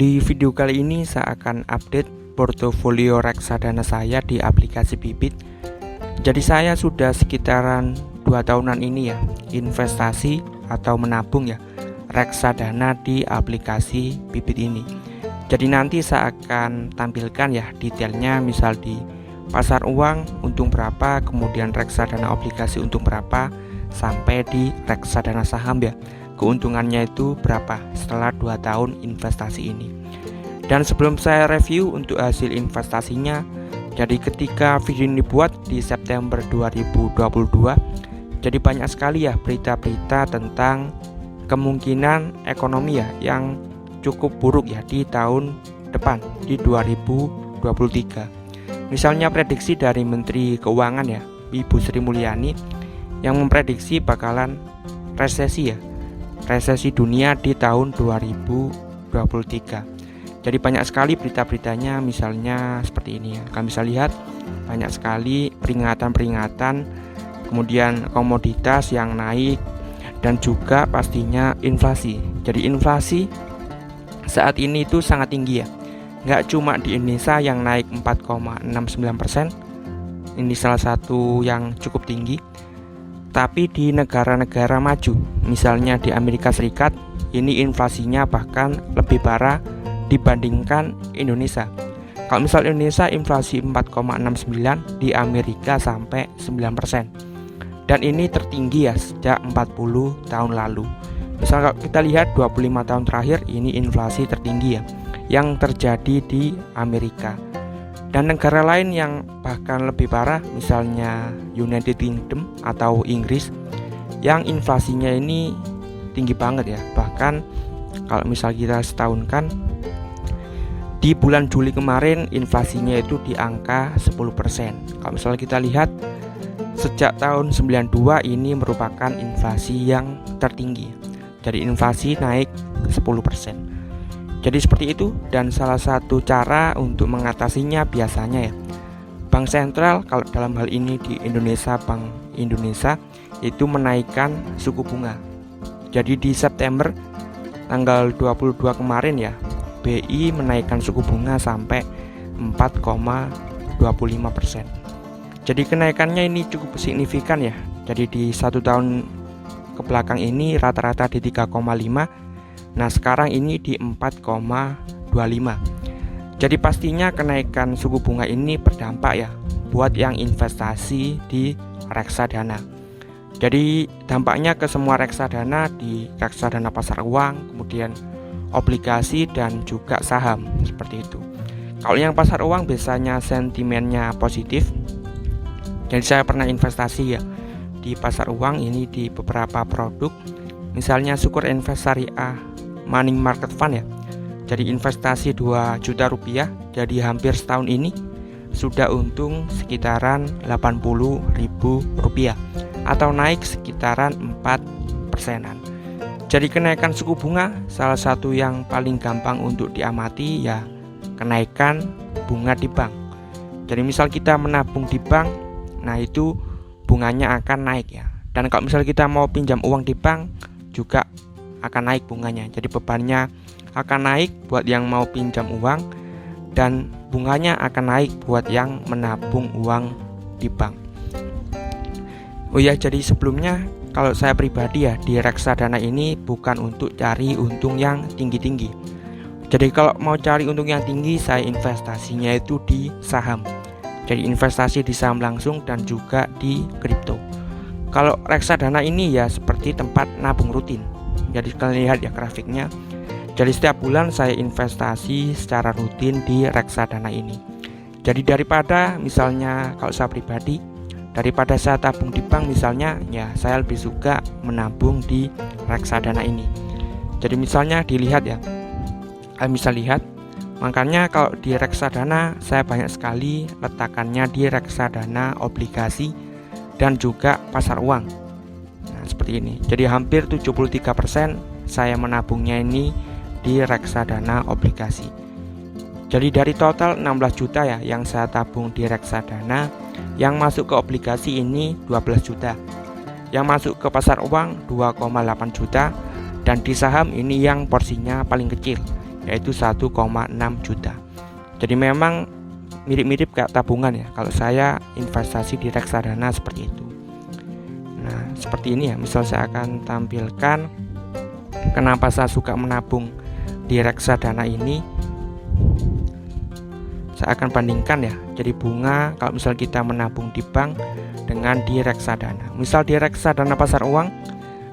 Di video kali ini saya akan update portofolio reksadana saya di aplikasi Bibit. Jadi saya sudah sekitaran 2 tahunan ini ya investasi atau menabung ya reksadana di aplikasi Bibit ini. Jadi nanti saya akan tampilkan ya detailnya, misal di pasar uang untung berapa, kemudian reksadana obligasi untung berapa, sampai di reksadana saham ya keuntungannya itu berapa setelah 2 tahun investasi ini. Dan sebelum saya review untuk hasil investasinya, jadi ketika video ini dibuat di September 2022, jadi banyak sekali ya berita-berita tentang kemungkinan ekonomi ya yang cukup buruk ya di tahun depan, di 2023. Misalnya prediksi dari Menteri Keuangan ya, Ibu Sri Mulyani, yang memprediksi bakalan resesi ya, resesi dunia di tahun 2023. Jadi banyak sekali berita-beritanya, misalnya seperti ini ya. Kalian bisa lihat banyak sekali peringatan-peringatan, kemudian komoditas yang naik, dan juga pastinya inflasi. Jadi inflasi saat ini itu sangat tinggi ya. Nggak cuma di Indonesia yang naik 4,69%, ini salah satu yang cukup tinggi, tapi di negara-negara maju, misalnya di Amerika Serikat, ini inflasinya bahkan lebih parah dibandingkan Indonesia. Kalau misal Indonesia inflasi 4,69, di Amerika sampai 9%. Dan ini tertinggi ya sejak 40 tahun lalu. Misal kalau kita lihat 25 tahun terakhir, ini inflasi tertinggi ya yang terjadi di Amerika. Dan negara lain yang bahkan lebih parah, misalnya United Kingdom atau Inggris, yang inflasinya ini tinggi banget ya. Bahkan kalau misal kita setahunkan, di bulan Juli kemarin inflasinya itu di angka 10%. Kalau misalnya kita lihat sejak tahun 92, ini merupakan inflasi yang tertinggi. Jadi inflasi naik 10%. Jadi seperti itu, dan salah satu cara untuk mengatasinya biasanya ya Bank Sentral, kalau dalam hal ini di Indonesia Bank Indonesia, itu menaikkan suku bunga. Jadi di September tanggal 22 kemarin ya, BI menaikkan suku bunga sampai 4,25%. Jadi kenaikannya ini cukup signifikan ya. Jadi di 1 tahun ke belakang ini rata-rata di 3,5. Nah sekarang ini di 4,25. Jadi pastinya kenaikan suku bunga ini berdampak ya buat yang investasi di reksadana. Jadi dampaknya ke semua reksadana, di reksadana pasar uang, kemudian obligasi, dan juga saham, seperti itu. Kalau yang pasar uang biasanya sentimennya positif. Jadi saya pernah investasi ya di pasar uang ini di beberapa produk, misalnya Sukuk Invest Syariah Money Market Fund ya. Jadi investasi 2 juta rupiah, jadi hampir setahun ini sudah untung sekitaran 80.000 rupiah atau naik sekitaran 4%. Jadi kenaikan suku bunga salah satu yang paling gampang untuk diamati ya kenaikan bunga di bank. Jadi misal kita menabung di bank, nah itu bunganya akan naik ya. Dan kalau misal kita mau pinjam uang di bank juga akan naik bunganya. Jadi bebannya akan naik buat yang mau pinjam uang, dan bunganya akan naik buat yang menabung uang di bank. Oh ya, jadi sebelumnya kalau saya pribadi ya di reksadana ini bukan untuk cari untung yang tinggi-tinggi. Jadi kalau mau cari untung yang tinggi, saya investasinya itu di saham. Jadi investasi di saham langsung dan juga di kripto. Kalau reksadana ini ya seperti tempat nabung rutin. Jadi kalian lihat ya grafiknya. Jadi setiap bulan saya investasi secara rutin di reksadana ini. Jadi daripada misalnya kalau saya pribadi, daripada saya tabung di bank misalnya, ya saya lebih suka menabung di reksadana ini. Jadi misalnya dilihat ya, kalian bisa lihat. Makanya kalau di reksadana saya banyak sekali letakannya di reksadana obligasi dan juga pasar uang. Nah seperti ini. Jadi hampir 73% saya menabungnya ini di reksadana obligasi. Jadi dari total 16 juta ya yang saya tabung di reksadana, yang masuk ke obligasi ini 12 juta, yang masuk ke pasar uang 2,8 juta, dan di saham ini yang porsinya paling kecil, yaitu 1,6 juta. Jadi memang mirip-mirip kayak tabungan ya, kalau saya investasi di reksadana seperti itu. Nah, seperti ini ya, misal saya akan tampilkan kenapa saya suka menabung di reksadana ini. Saya akan bandingkan ya, jadi bunga kalau misal kita menabung di bank dengan di reksadana. Misal di reksadana pasar uang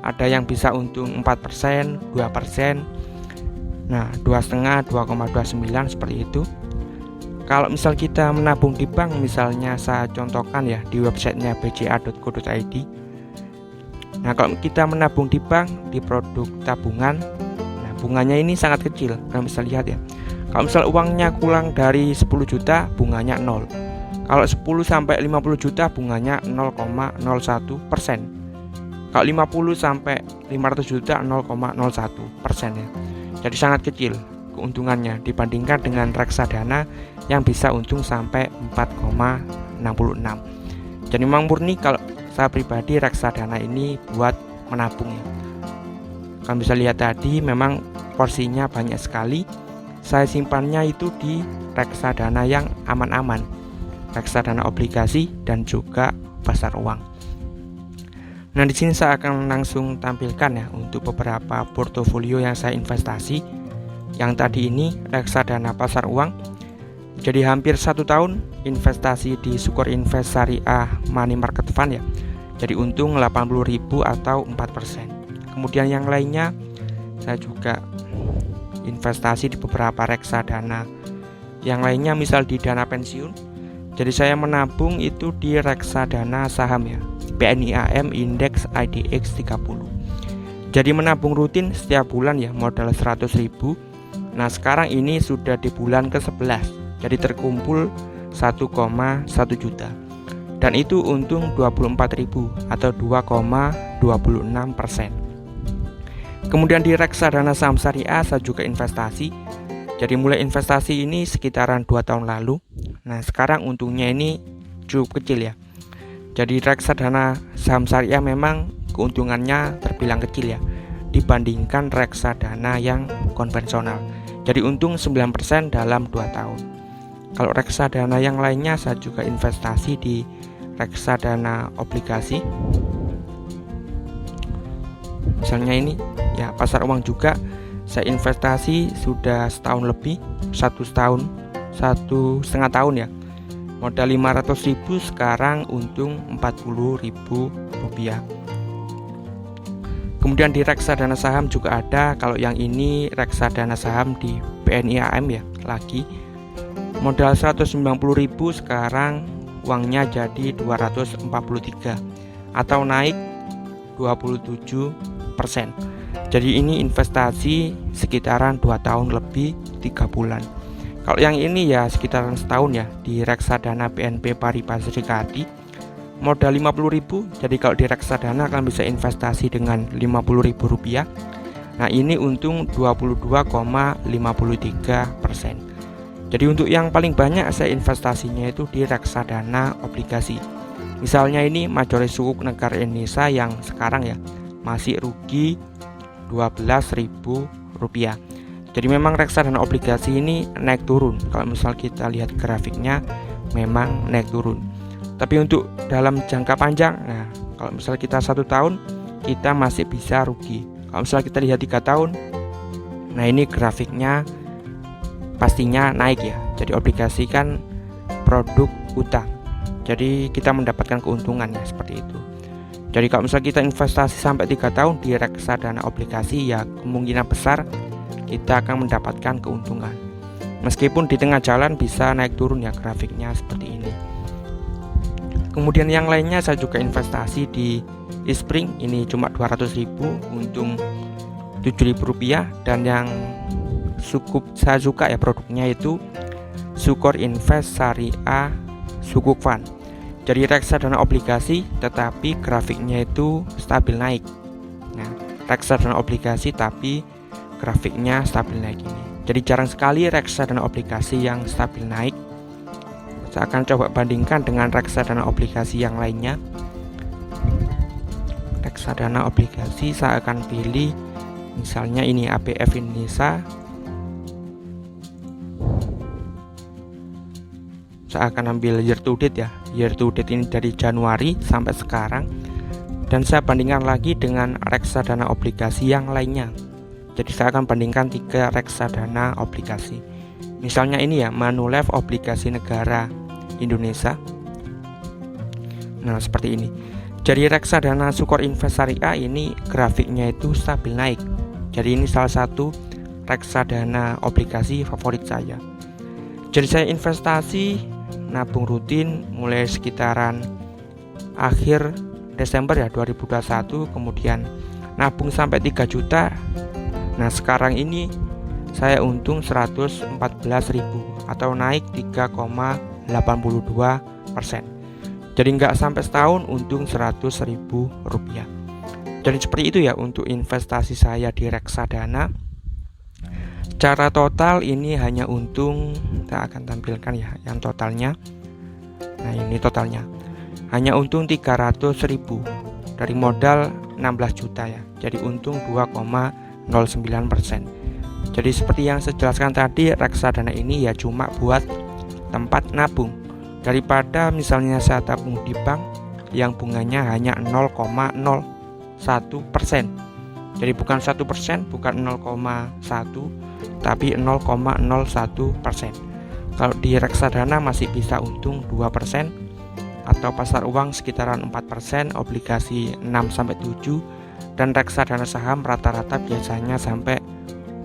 ada yang bisa untung 4%, 2%, nah 2,5, 2,29 seperti itu. Kalau misal kita menabung di bank, misalnya saya contohkan ya di websitenya bca.co.id. Nah, kalau kita menabung di bank di produk tabungan, nah bunganya ini sangat kecil. Kalian bisa lihat ya. Kalau misal uangnya kurang dari 10 juta, bunganya 0. Kalau 10 sampai 50 juta, bunganya 0,01%. Kalau 50 sampai 500 juta, 0,01% ya. Jadi sangat kecil keuntungannya dibandingkan dengan reksadana yang bisa untung sampai 4,66. Jadi memang murni kalau saya pribadi reksadana ini buat menabung ya. Kalian bisa lihat tadi memang porsinya banyak sekali. Saya simpannya itu di reksadana yang aman-aman, reksadana obligasi dan juga pasar uang. Nah, di sini saya akan langsung tampilkan ya untuk beberapa portofolio yang saya investasi. Yang tadi ini reksadana pasar uang. Jadi hampir 1 tahun investasi di Sukor Invest Syariah Money Market Fund ya. Jadi untung 80.000 atau 4%. Kemudian yang lainnya saya juga investasi di beberapa reksadana yang lainnya, misal di dana pensiun. Jadi saya menabung itu di reksadana saham ya, PNIAM Index IDX 30. Jadi menabung rutin setiap bulan ya, modal 100.000. Nah, sekarang ini sudah di bulan ke-11, jadi terkumpul 1,1 juta. Dan itu untung 24.000 atau 2,26%. Kemudian di reksadana saham syariah saya juga investasi. Jadi mulai investasi ini sekitaran 2 tahun lalu. Nah, sekarang untungnya ini cukup kecil ya. Jadi reksadana saham syariah memang keuntungannya terbilang kecil ya dibandingkan reksadana yang konvensional. Jadi untung 9% dalam 2 tahun. Kalau reksadana yang lainnya saya juga investasi di reksadana obligasi. Misalnya ini ya, pasar uang juga saya investasi sudah setahun lebih, 1,5 tahun ya. Modal 500.000, sekarang untung 40.000 rupiah. Kemudian di reksadana saham juga ada. Kalau yang ini reksadana saham di PNIAM ya, lagi modal 190.000, sekarang uangnya jadi 243 atau naik 27%. Jadi ini investasi sekitaran 2 tahun lebih 3 bulan. Kalau yang ini ya sekitaran setahun ya, di reksadana BNP Paribas Serikati modal 50.000. Jadi kalau di reksadana kalian bisa investasi dengan 50.000 rupiah. Nah, ini untung 22,53%. Jadi untuk yang paling banyak saya investasinya itu di reksadana obligasi. Misalnya ini Majelis Sukuk Negara Indonesia yang sekarang ya masih rugi 12.000 rupiah. Jadi memang reksadana obligasi ini naik turun. Kalau misal kita lihat grafiknya memang naik turun. Tapi untuk dalam jangka panjang, nah kalau misal kita 1 tahun kita masih bisa rugi. Kalau misal kita lihat 3 tahun, nah ini grafiknya pastinya naik ya. Jadi obligasi kan produk utang. Jadi kita mendapatkan keuntungan ya, seperti itu. Jadi kalau misalnya kita investasi sampai 3 tahun di reksadana obligasi, ya kemungkinan besar kita akan mendapatkan keuntungan. Meskipun di tengah jalan bisa naik turun ya grafiknya seperti ini. Kemudian yang lainnya saya juga investasi di Eastspring, ini cuma 200.000, untung 7.000 rupiah. Dan yang saya suka ya produknya itu Sukor Invest Syariah Sukuk Fund. Jadi reksadana obligasi tetapi grafiknya itu stabil naik. Nah, reksadana obligasi tapi grafiknya stabil naik ini. Jadi jarang sekali reksadana obligasi yang stabil naik. Saya akan coba bandingkan dengan reksadana obligasi yang lainnya. Reksadana obligasi saya akan pilih misalnya ini ABF Indonesia. Saya akan ambil year to date ya. Year to date ini dari Januari sampai sekarang, dan saya bandingkan lagi dengan reksadana obligasi yang lainnya. Jadi saya akan bandingkan 3 reksadana obligasi. Misalnya ini ya, Manulife obligasi negara Indonesia. Nah, seperti ini. Jadi reksadana Sukor Invest Syariah ini grafiknya itu stabil naik. Jadi ini salah satu reksadana obligasi favorit saya. Jadi saya investasi nabung rutin mulai sekitaran akhir Desember ya 2021, kemudian nabung sampai 3 juta. Nah, sekarang ini saya untung 114.000 atau naik 3,82%. Jadi nggak sampai setahun untung 100.000 rupiah. Jadi seperti itu ya untuk investasi saya di reksadana. Secara total ini hanya untung, kita akan tampilkan ya yang totalnya. Nah, ini totalnya hanya untung 300.000 dari modal 16 juta ya. Jadi untung 2,09%. Jadi seperti yang saya jelaskan tadi, reksadana ini ya cuma buat tempat nabung. Daripada misalnya saya tabung di bank yang bunganya hanya 0,01%. Jadi bukan 1%, bukan 0,1, tapi 0,01%. Kalau di reksadana masih bisa untung 2%, atau pasar uang sekitaran 4%, obligasi 6-7, dan reksadana saham rata-rata biasanya sampai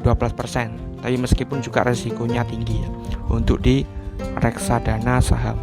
12%. Tapi meskipun juga resikonya tinggi ya untuk di reksadana saham.